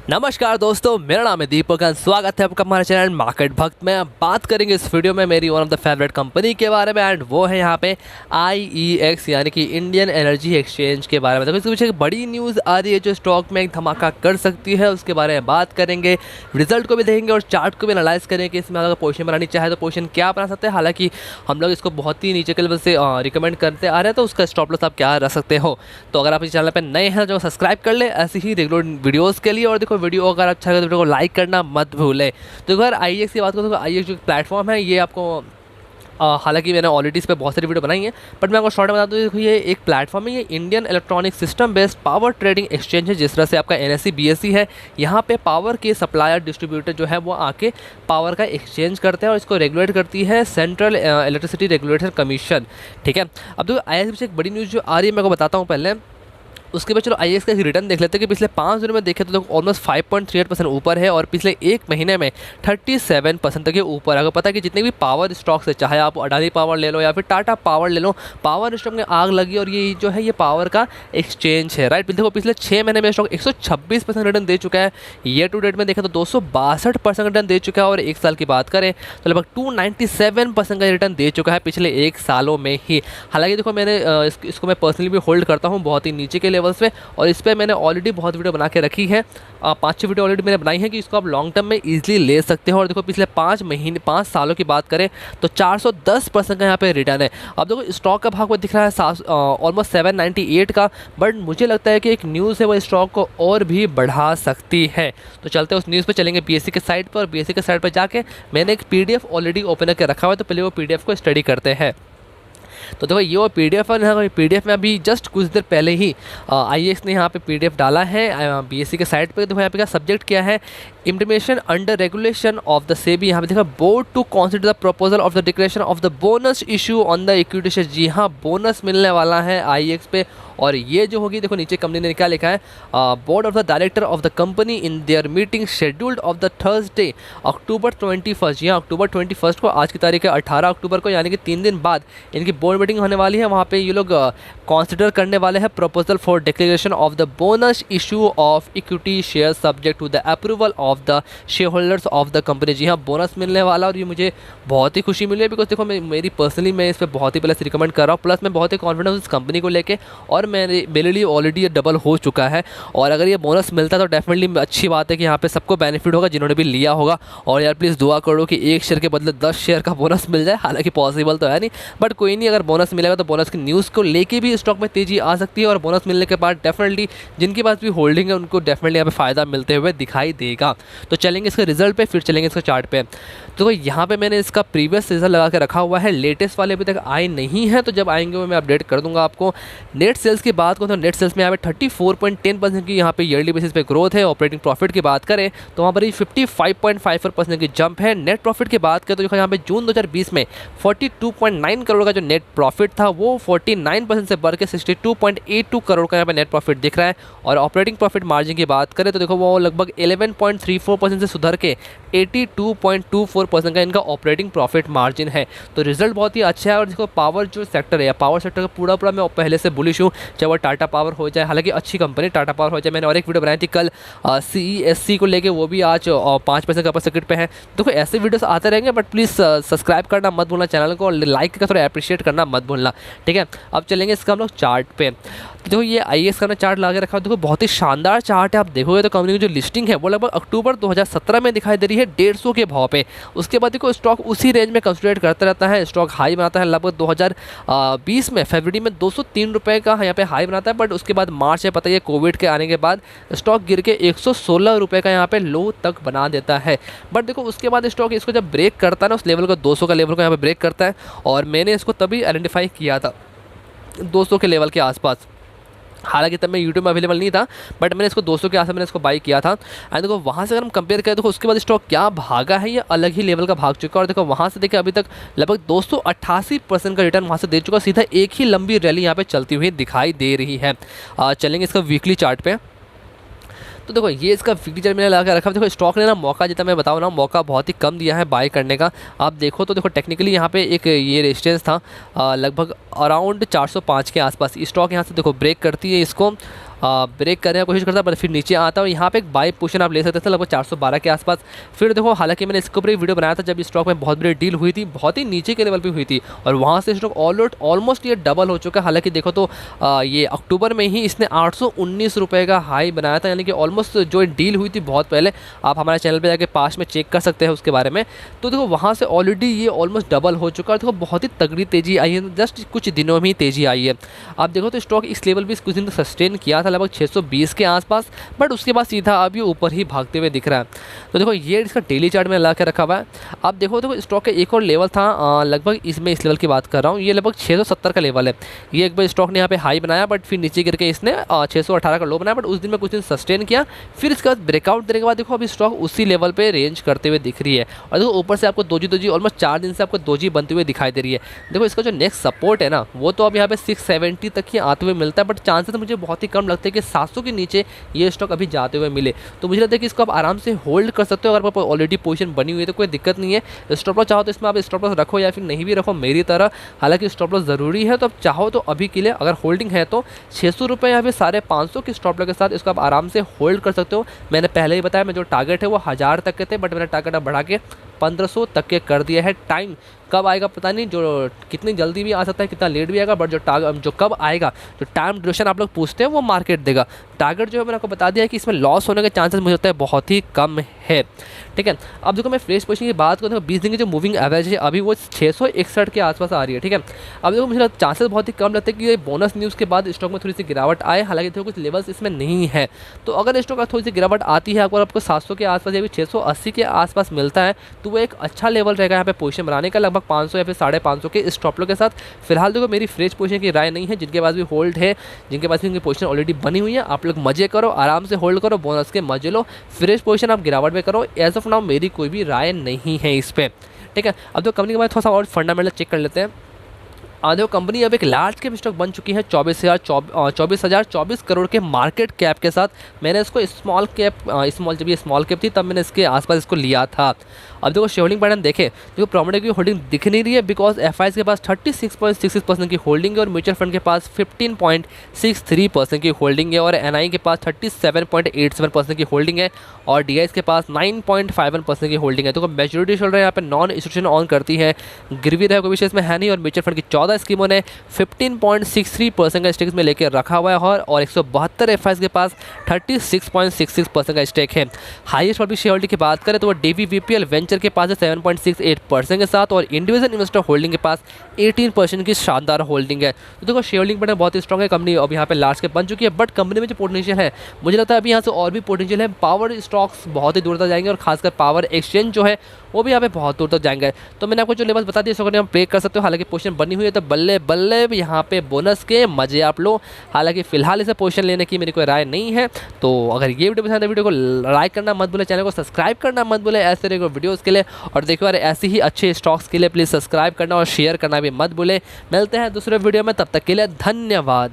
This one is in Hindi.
नमस्कार दोस्तों, मेरा नाम है दीपक और स्वागत है आपका हमारे चैनल मार्केट भक्त में। अब बात करेंगे इस वीडियो में मेरी one of the favourite company के बारे में एंड वो है यहाँ पे IEX यानी कि इंडियन एनर्जी एक्सचेंज के बारे में। तो इसके पीछे एक बड़ी न्यूज़ आ रही है जो स्टॉक में एक धमाका कर सकती है, उसके बारे में बात करेंगे। रिजल्ट को भी देखेंगे और चार्ट को भी एनालाइज करेंगे कि इसमें अगर पोजीशन बनानी चाहे तो पोजीशन क्या बना सकते हैं। हालांकि हम लोग इसको बहुत ही नीचे के लेवल से रिकमेंड करते आ रहे हैं, तो उसका स्टॉप लॉस आप क्या रख सकते हो। तो अगर आप इस चैनल पर नए हैं तो सब्सक्राइब कर ले ऐसी ही रेगुलर वीडियोज़ के लिए। और देखो वीडियो अगर अच्छा लगे तो वीडियो को लाइक करना मत भूलें। तो अगर IEX की बात करूँ तो IEX जो प्लेटफॉर्म है ये आपको हालांकि मैंने ऑलरेडी इस पर बहुत सारी वीडियो बनाई है, बट मैं आपको शॉर्ट में बता दूँ। देखो ये एक प्लेटफॉर्म है, ये Indian electronic system based power trading exchange है। जिस तरह से आपका NSE BSE है, यहाँ पे पावर के सप्लायर डिस्ट्रीब्यूटर जो है वो आके पावर का एक्सचेंज करते हैं और इसको रेगुलेट करती है सेंट्रल इलेक्ट्रिसिटी रेगुलेटर कमीशन। ठीक है, अब देखो IEX से एक बड़ी न्यूज़ जो आ रही है मैं आपको बताता हूँ पहले। उसके बाद चलो IEX का रिटर्न देख लेते हैं कि पिछले 5 दिनों में देखें तो ऑलमोस्ट 5.38% ऊपर है और पिछले एक महीने में 37% तक ये ऊपर। अगर पता है कि जितने भी पावर स्टॉक्स है, चाहे आप अडानी पावर ले लो या फिर टाटा पावर ले लो, पावर स्टॉक में आग लगी और ये जो है ये पावर का एक्सचेंज है, राइट। देखो पिछले 6 महीने में स्टॉक 126% रिटर्न दे चुका है। ईयर टू डेट में देखें तो 262% रिटर्न दे चुका है और एक साल की बात करें तो लगभग 297% का रिटर्न दे चुका है पिछले एक सालों में ही। हालांकि देखो मैंने इसको मैं पर्सनली भी होल्ड करता हूँ बहुत ही नीचे के लेवल्स पे, और इस पर मैंने ऑलरेडी बहुत वीडियो बना के रखी है। 5-6 वीडियो ऑलरेडी मैंने बनाई है कि इसको आप लॉन्ग टर्म में इजीली ले सकते हो। और देखो पिछले 5 सालों की बात करें तो 410% का यहाँ पे रिटर्न है। अब देखो स्टॉक का भाग वो दिख रहा है ऑलमोस्ट 798 का, बट मुझे लगता है कि एक न्यूज़ है वो स्टॉक को और भी बढ़ा सकती है। तो चलते हैं उस न्यूज़ पे, चलेंगे BSE के साइट पर। और BSE के साइट पर जाके मैंने एक PDF ऑलरेडी ओपन करके रखा हुआ है, तो पहले वो PDF को स्टडी करते हैं। तो देखो ये वो PDF है, यहाँ PDF में अभी जस्ट कुछ देर पहले ही IEX ने यहाँ पे PDF डाला है BSE के साइट पे। देखो यहाँ पे क्या सब्जेक्ट क्या है, implementation under regulation of the SEBI. यहाँ पे देखो board to consider the proposal of the declaration of the bonus issue on the equity share. जी हाँ, बोनस मिलने वाला है IEX पे। और ये जो होगी, देखो नीचे कंपनी ने क्या लिखा है, board of the director of the company in their meeting scheduled of the Thursday October 21। जी हाँ, October 21 को, आज की तारीख है 18 अक्टूबर को, यानी कि 3 दिन बाद इनकी बोर्ड मीटिंग होने वाली है। वहाँ पे ये लोग कंसिडर करने वाले हैं proposal for declaration of the bonus issue of equity share subject to the approval of the shareholders of the company. जी हाँ, बोनस मिलने वाला, और ये मुझे बहुत ही खुशी मिली है बिकॉज देखो मेरी पर्सनली मैं इस पर बहुत ही पहले से रिकमेंड कर रहा हूँ, प्लस मैं बहुत ही कॉन्फिडेंस इस कंपनी को लेके, और मेरे लिए ऑलरेडी ये डबल हो चुका है। और अगर ये बोनस मिलता है तो डेफिनेटली अच्छी बात है कि यहाँ पे सबको बेनिफिट होगा जिन्होंने भी लिया होगा। और यार प्लीज़ दुआ करो कि एक शेयर के बदले 10 शेयर का बोनस मिल जाए। हालांकि पॉसिबल तो है नहीं, बट कोई नहीं, अगर बोनस मिलेगा तो बोनस की न्यूज़ को लेके भी स्टॉक में तेज़ी आ सकती है। और बोनस मिलने के बाद डेफिनेटली जिनके पास भी होल्डिंग है उनको डेफिनेटली यहाँ पे फ़ायदा मिलते हुए दिखाई देगा। तो चलेंगे इसके रिजल्ट पे, फिर चलेंगे इसका चार्ट पे। तो यहाँ पे मैंने इसका प्रीवियस रिजल्ट लगा के रखा हुआ है, लेटेस्ट वाले अभी तक आए नहीं हैं, तो जब आएंगे वो मैं अपडेट कर दूंगा आपको। नेट सेल्स की बात करूँ तो नेट सेल्स में यहाँ पे 34.10% की यहाँ पे ईयरली बेसिस पे ग्रोथ है। ऑपरेटिंग प्रॉफिट की बात करें तो वहाँ पर ही 55.54% की जंप है। नेट प्रॉफिट की बात करें तो देखो यहाँ पे जून 2020 में 42.9 करोड़ का जो नेट प्रॉफिट था वो 49% से बढ़ के 62.82 करोड़ का यहाँ पे नेट प्रॉफिट दिख रहा है। और ऑपरेटिंग प्रॉफिट मार्जिन की बात करें तो देखो वो लगभग 11.34% से सुधर के 82.24% का इनका ऑपरेटिंग प्रॉफिट मार्जिन है। तो रिजल्ट बहुत ही अच्छा है। और देखो पावर जो सेक्टर है, पावर सेक्टर का पूरा मैं पहले से बुलिश हूँ, चाहे वो टाटा पावर हो जाए, हालांकि अच्छी कंपनी टाटा पावर हो जाए। मैंने और एक वीडियो बनाई थी कल CESC को लेके, वो भी आज 5% का अपर सर्किट पे है। देखो ऐसे वीडियोस आते रहेंगे, बट प्लीज़ सब्सक्राइब करना मत भूलना चैनल को, और लाइक का थोड़ा अप्रिशिएट करना मत भूलना। ठीक है, अब चलेंगे इसका हम लोग चार्ट पे। तो देखो ये IEX का चार्ट लगा के रखा है, देखो बहुत ही शानदार चार्ट है। आप देखोगे तो कंपनी की जो लिस्टिंग है वो लगभग अक्टूबर 2017 में दिखाई दे रही है 150 के भाव पे। उसके बाद देखो स्टॉक उसी रेंज में कंसोलिडेट करता रहता है, स्टॉक हाई बनाता है लगभग 2020 में फरवरी में 203 रुपये का यहाँ पे हाई बनाता है। बट उसके बाद मार्च में पता है कोविड के आने के बाद स्टॉक गिर के 116 रुपये का यहाँ पे लो तक बना देता है। बट देखो उसके बाद स्टॉक इसको जब ब्रेक करता है ना, उस लेवल को 200 का लेवल को यहाँ पे ब्रेक करता है, और मैंने इसको तभी आइडेंटिफाई किया था 200 के लेवल के आसपास। हालांकि तब मैं यूट्यूब में अवेलेबल नहीं था, बट मैंने इसको 200 के आसपास मैंने इसको बाई किया था। एंड देखो वहाँ से अगर हम कंपेयर करें तो उसके बाद स्टॉक क्या भागा है, ये अलग ही लेवल का भाग चुका है। और देखो वहाँ से देखिए अभी तक लगभग 288% का रिटर्न वहाँ से दे चुका, सीधा एक ही लंबी रैली यहाँ पे चलती हुई दिखाई दे रही है। चलेंगे इसका वीकली चार्ट पे। तो देखो ये इसका फीचर मैंने लगा रखा है। देखो स्टॉक ने ना मौका, जितना मैं बताऊँ ना, मौका बहुत ही कम दिया है बाय करने का। आप देखो तो देखो टेक्निकली यहाँ पे एक ये रेजिस्टेंस था लगभग अराउंड 405 के आसपास। स्टॉक यहाँ से देखो ब्रेक करती है इसको ब्रेक करने की कोशिश करता है पर फिर नीचे आता है। यहाँ पे एक बाई पोजीशन आप ले सकते थे लगभग 412 के आसपास। फिर देखो हालांकि मैंने इसके ऊपर एक वीडियो बनाया था जब स्टॉक में बहुत बड़ी डील हुई थी, बहुत ही नीचे के लेवल पे हुई थी और वहाँ से स्टॉक ऑलमोस्ट ये डबल हो चुका है। हालांकि देखो तो ये अक्टूबर में ही इसने 819 रुपये का हाई बनाया था, यानी कि ऑलमोस्ट जो डील हुई थी बहुत पहले, आप हमारे चैनल पर जाकर पास में चेक कर सकते हैं उसके बारे में। तो देखो वहाँ से ऑलरेडी ये ऑलमोस्ट डबल हो चुका है। देखो बहुत ही तगड़ी तेज़ी आई है, जस्ट कुछ दिनों में ही तेज़ी आई है। आप देखो तो स्टॉक इस लेवल भी कुछ दिन तक सस्टेन किया था लगभग 620 के आसपास, बट उसके बाद सीधा अब ये ऊपर ही भागते हुए दिख रहा है। तो देखो ये इसका डेली चार्ट में ला के रखा हुआ है। आप देखो तो स्टॉक का एक और लेवल था लगभग, इसमें इस लेवल की बात कर रहा हूँ, ये लगभग 670 का लेवल है। ये एक बार स्टॉक ने यहाँ पे हाई बनाया बट फिर नीचे गिर के इसने 618 का लो बनाया, बट उस दिन में कुछ दिन सस्टेन किया। फिर इसके बाद ब्रेकआउट देने के बाद देखो अभी स्टॉक उसी लेवल पे रेंज करते हुए दिख रही है। और देखो ऊपर से आपको दोजी ऑलमोस्ट 4 दिन से आपको दोजी बनते हुए दिखाई दे रही है। देखो इसका जो नेक्स्ट सपोर्ट है ना वो तो अब यहाँ पे 670 तक ही आते हुए मिलता है, बट चांसेस मुझे बहुत ही कम लगते हैं कि 700 के नीचे ये स्टॉक अभी जाते हुए मिले। तो मुझे लगता है कि इसको आप आराम से होल्ड कर सकते हो। अगर आपको ऑलरेडी पोजीशन बनी हुई है तो कोई दिक्कत नहीं है। स्टॉप लॉस चाहो तो इसमें आप स्टॉप लॉस रखो या फिर नहीं भी रखो मेरी तरह। हालांकि स्टॉप लॉस ज़रूरी है, तो आप चाहो तो अभी के लिए अगर होल्डिंग है तो 600 रुपये या फिर 550 के स्टॉप लॉस के साथ इसको आप आराम से होल्ड कर सकते हो। मैंने पहले ही बताया मैं जो टारगेट है वो 1000 तक के थे, बट मैंने टारगेट बढ़ा के 1500 तक के कर दिया है। टाइम कब आएगा पता नहीं, जो कितनी जल्दी भी आ सकता है कितना लेट भी आएगा, बट जो कब आएगा, जो टाइम ड्यूरेशन आप लोग पूछते हैं वो मार्केट देगा। टारगेट जो है मैंने आपको बता दिया है कि इसमें लॉस होने के चांसेस मुझे लगता है बहुत ही कम है। ठीक है, अब देखो मैं फ्रेश पोजीशन की बात करूँ तो 20 दिन की जो मूविंग एवरेज है अभी वो 661 के आसपास आ रही है। ठीक है, अब देखो मुझे चांसेस बहुत ही कम लगते हैं कि ये बोनस न्यूज़ के बाद स्टॉक में थोड़ी सी गिरावट आए। हालांकि देखो कुछ लेवल्स इसमें नहीं है, तो अगर स्टॉक में थोड़ी सी गिरावट आती है आपको 700 के आसपास या फिर 680 के आसपास मिलता है तो वो एक अच्छा लेवल रहेगा यहाँ पे पोजीशन बनाने का, लगभग 500 या फिर 550 के स्टॉप लॉस के साथ। फिलहाल देखो मेरी फ्रेश पोजीशन की राय नहीं है, जिनके पास भी होल्ड है, जिनके पास भी उनकी पोजीशन ऑलरेडी बनी हुई है, आप लोग मजे करो, आराम से होल्ड करो, बोनस के मजे लो। फ्रेश पोजीशन आप गिरावट में करो। एज ऑफ नाउ मेरी कोई भी राय नहीं है इस पर। ठीक है, अब तो कंपनी के बाद थोड़ा सा और फंडामेंटल चेक कर लेते हैं। देखो कंपनी अब एक लार्ज कैप स्टॉक बन चुकी है 24 करोड़ के मार्केट कैप के साथ। मैंने इसको स्मॉल जब ये स्मॉल कैप थी तब मैंने इसके आसपास इसको लिया था। अब देखो शेयर होल्डिंग पैटर्न देखें, देखो प्रोमोटर की होल्डिंग दिख नहीं रही है बिकॉज एफआईज के पास 36.66% की होल्डिंग है और म्यूचुअल फंड के पास 15.63% की होल्डिंग है और एनआई के पास 37.87% की होल्डिंग है और डीआईज के पास 9.51% की होल्डिंग है। तो मेजोरिटी चल रहा है यहाँ पे नॉन इंस्टीट्यूशन ऑन करती है, गिरवी रहा कोई विशेष में है नहीं। और म्यूचुअल फंड की 14 स्कीमों ने 15.63% का स्टेक में लेकर रखा हुआ है और 172 एफआईज के पास 36.66% का स्टेक है। हाईएस्ट पब्लिक शेयर होल्डिंग की बात करें तो वो डीवीवीपीएल वेंचर के पास है 7.68% के साथ और इंडिविजुअल इन्वेस्टर होल्डिंग के पास 18% की शानदार होल्डिंग है। तो देखो शेयर होल्डिंग पैटर्न बहुत ही स्ट्रॉग है। कंपनी अब यहाँ पे लार्ज कैप बन चुकी है, बट कंपनी में जो पोटेंशियल है मुझे लगता है अभी यहाँ से और भी पोटेंशियल है। पावर स्टॉक्स बहुत ही दूर तक जाएंगे और खासकर पावर एक्सचेंज जो है वो भी यहाँ पे बहुत दूर तक जाएंगे। तो मैंने आपको जो लेवल बता दिया इसको आप ब्रेक कर सकते हो। हालांकि पोजीशन बनी हुई है तो बल्ले बल्ले यहाँ पे बोनस के मजे आप लो। हालांकि फिलहाल इसे पोजीशन लेने की मेरी कोई राय नहीं है। तो अगर ये वीडियो पसंद है वीडियो को लाइक करना मत भूले, चैनल को सब्सक्राइब करना मत भूले ऐसे तरह के वीडियोज़ के लिए। और देखो यार ऐसे ही अच्छे स्टॉक्स के लिए प्लीज़ सब्सक्राइब करना और शेयर करना भी मत भूले। मिलते हैं दूसरे वीडियो में, तब तक के लिए धन्यवाद।